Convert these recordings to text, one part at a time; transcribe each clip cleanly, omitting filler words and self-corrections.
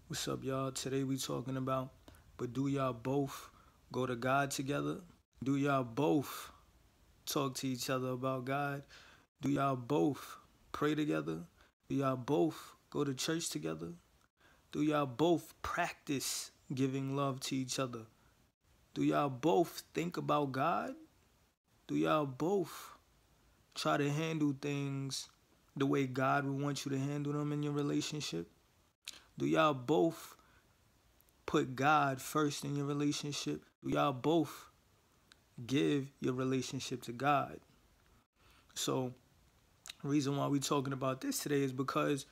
What's up, y'all? Today we talking about, but do y'all both go to God together? Do y'all both talk to each other about God? Do y'all both pray together? Do y'all both go to church together? Do y'all both practice giving love to each other? Do y'all both think about God? Do y'all both try to handle things the way God would want you to handle them in your relationship? Do y'all both put God first in your relationship? Do y'all both give your relationship to God? So, the reason why we're talking about this today is because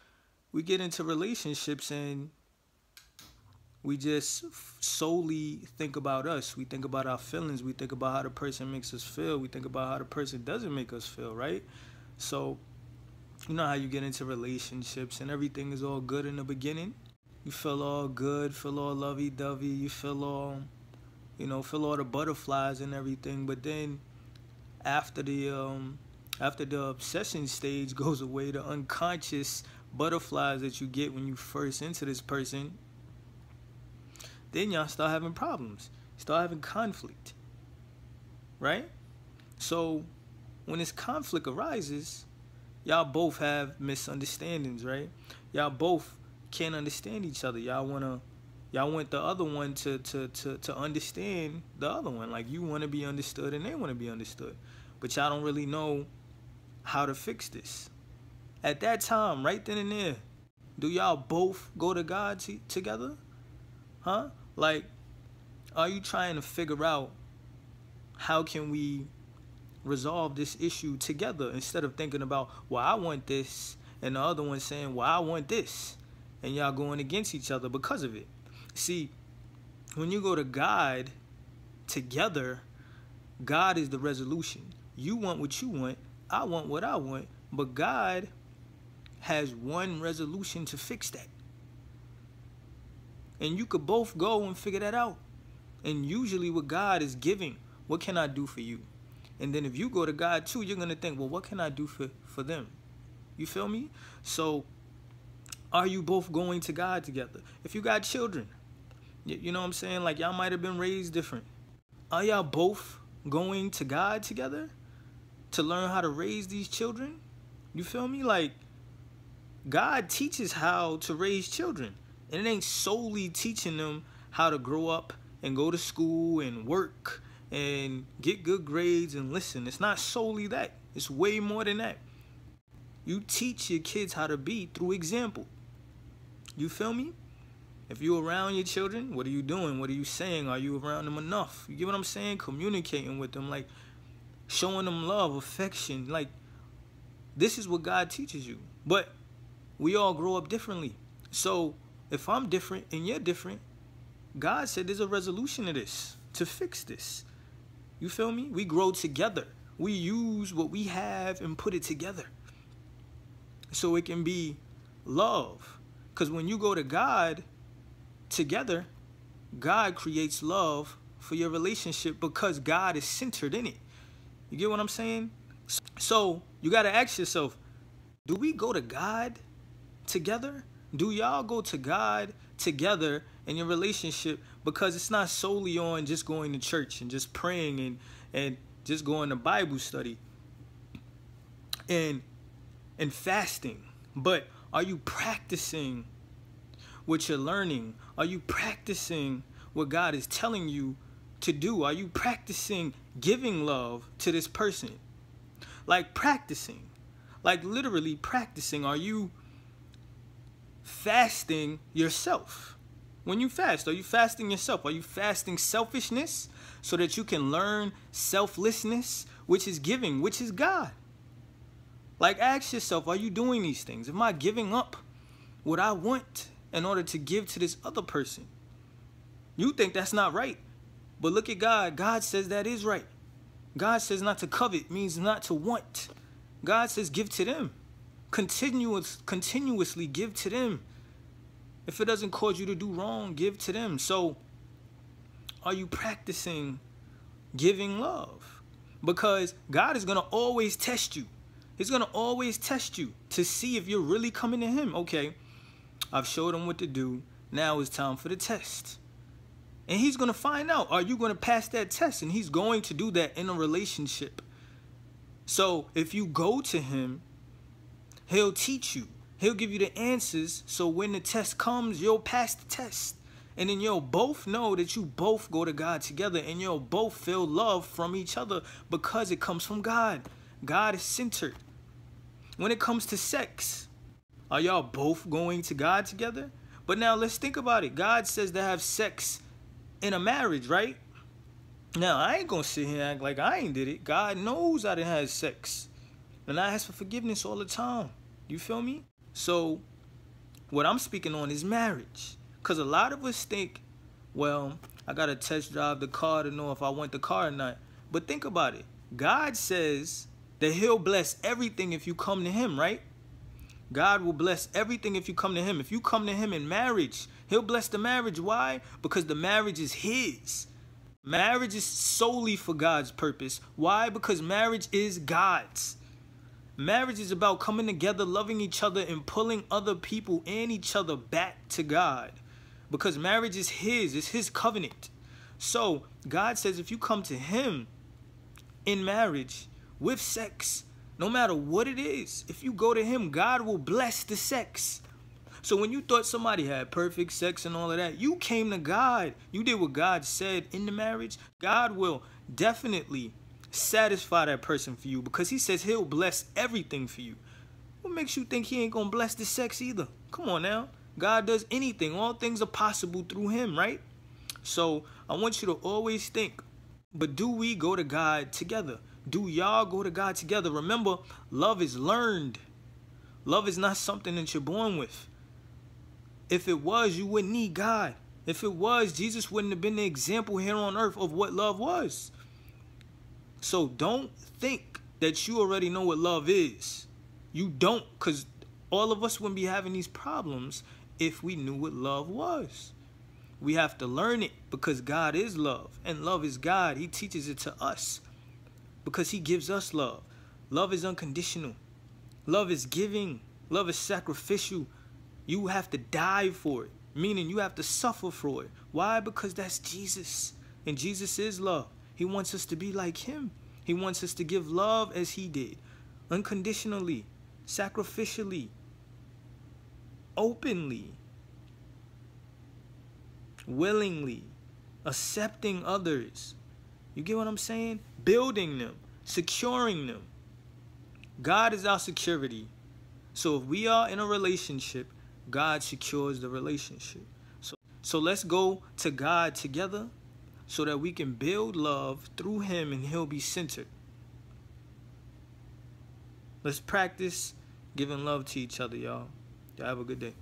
we get into relationships and we just solely think about us. We think about our feelings. We think about how the person makes us feel. We think about how the person doesn't make us feel, right? So, you know how you get into relationships and everything is all good in the beginning. You feel all good, feel all lovey-dovey. You feel all, feel all the butterflies and everything. But then after the obsession stage goes away, the unconscious butterflies that you get when you first into this person, then y'all start having problems, start having conflict, right? So when this conflict arises, y'all both have misunderstandings, right? Y'all both can't understand each other. Y'all want the other one to understand the other one. Like, you want to be understood and they want to be understood. But y'all don't really know how to fix this. At that time, right then and there, do y'all both go to God together? Huh? Like, are you trying to figure out how can we resolve this issue together instead of thinking about, well, I want this, and the other one saying, well, I want this, and y'all going against each other because of it? See, when you go to God together, God is the resolution. You want what you want, I want what I want, but God has one resolution to fix that. And you could both go and figure that out. And usually what God is giving, what can I do for you? And then if you go to God too, you're going to think, well, what can I do for them? You feel me? So are you both going to God together? If you got children, you know what I'm saying? Like, y'all might have been raised different. Are y'all both going to God together to learn how to raise these children? You feel me? Like, God teaches how to raise children. And it ain't solely teaching them how to grow up and go to school and work and get good grades and listen. It's not solely that. It's way more than that. You teach your kids how to be through example. You feel me? If you're around your children, what are you doing? What are you saying? Are you around them enough? You get what I'm saying? Communicating with them, like showing them love, affection. Like, this is what God teaches you. But we all grow up differently. So if I'm different and you're different, God said there's a resolution to this, to fix this. You feel me? We grow together. We use what we have and put it together so it can be love. Because when you go to God together, God creates love for your relationship because God is centered in it. You get what I'm saying? So you got to ask yourself, do we go to God together? Do y'all go to God together in your relationship? Because it's not solely on just going to church and just praying and just going to Bible study and fasting. But are you practicing what you're learning? Are you practicing what God is telling you to do? Are you practicing giving love to this person? Like, practicing. Like, literally practicing. Are you fasting yourself? When you fast, are you fasting yourself? Are you fasting selfishness so that you can learn selflessness, which is giving, which is God? Like, ask yourself, are you doing these things? Am I giving up what I want in order to give to this other person? You think that's not right, but look at God. God says that is right. God says not to covet means not to want. God says give to them. Continuously give to them. If it doesn't cause you to do wrong, give to them. So are you practicing giving love? Because God is going to always test you. He's going to always test you to see if you're really coming to him. Okay, I've showed him what to do. Now it's time for the test. And he's going to find out, are you going to pass that test? And he's going to do that in a relationship. So if you go to him, he'll teach you. He'll give you the answers. So when the test comes, you'll pass the test. And then you'll both know that you both go to God together. And you'll both feel love from each other because it comes from God. God is centered. When it comes to sex, are y'all both going to God together? But now let's think about it. God says to have sex in a marriage, right? Now, I ain't going to sit here and act like I ain't did it. God knows I done had sex. And I ask for forgiveness all the time. You feel me? So, what I'm speaking on is marriage. Because a lot of us think, well, I got to test drive the car to know if I want the car or not. But think about it. God says that he'll bless everything if you come to him, right? God will bless everything if you come to him. If you come to him in marriage, he'll bless the marriage. Why? Because the marriage is his. Marriage is solely for God's purpose. Why? Because marriage is God's. Marriage is about coming together, loving each other, and pulling other people and each other back to God. Because marriage is his. It's his covenant. So God says if you come to him in marriage with sex, no matter what it is, if you go to him, God will bless the sex. So when you thought somebody had perfect sex and all of that, you came to God. You did what God said in the marriage. God will definitely satisfy that person for you because he says he'll bless everything for you. What makes you think he ain't going to bless the sex either? Come on now. God does anything. All things are possible through him, right? So I want you to always think, but do we go to God together? Do y'all go to God together? Remember, love is learned. Love is not something that you're born with. If it was, you wouldn't need God. If it was, Jesus wouldn't have been the example here on earth of what love was. So don't think that you already know what love is. You don't, because all of us wouldn't be having these problems if we knew what love was. We have to learn it because God is love, and love is God. He teaches it to us because he gives us love. Love is unconditional. Love is giving. Love is sacrificial. You have to die for it, meaning you have to suffer for it. Why? Because that's Jesus, and Jesus is love. He wants us to be like him. He wants us to give love as he did, unconditionally, sacrificially, openly, willingly, accepting others. You get what I'm saying? Building them, securing them. God is our security. So if we are in a relationship, God secures the relationship. So let's go to God together so that we can build love through him and he'll be centered. Let's practice giving love to each other, y'all. Y'all have a good day.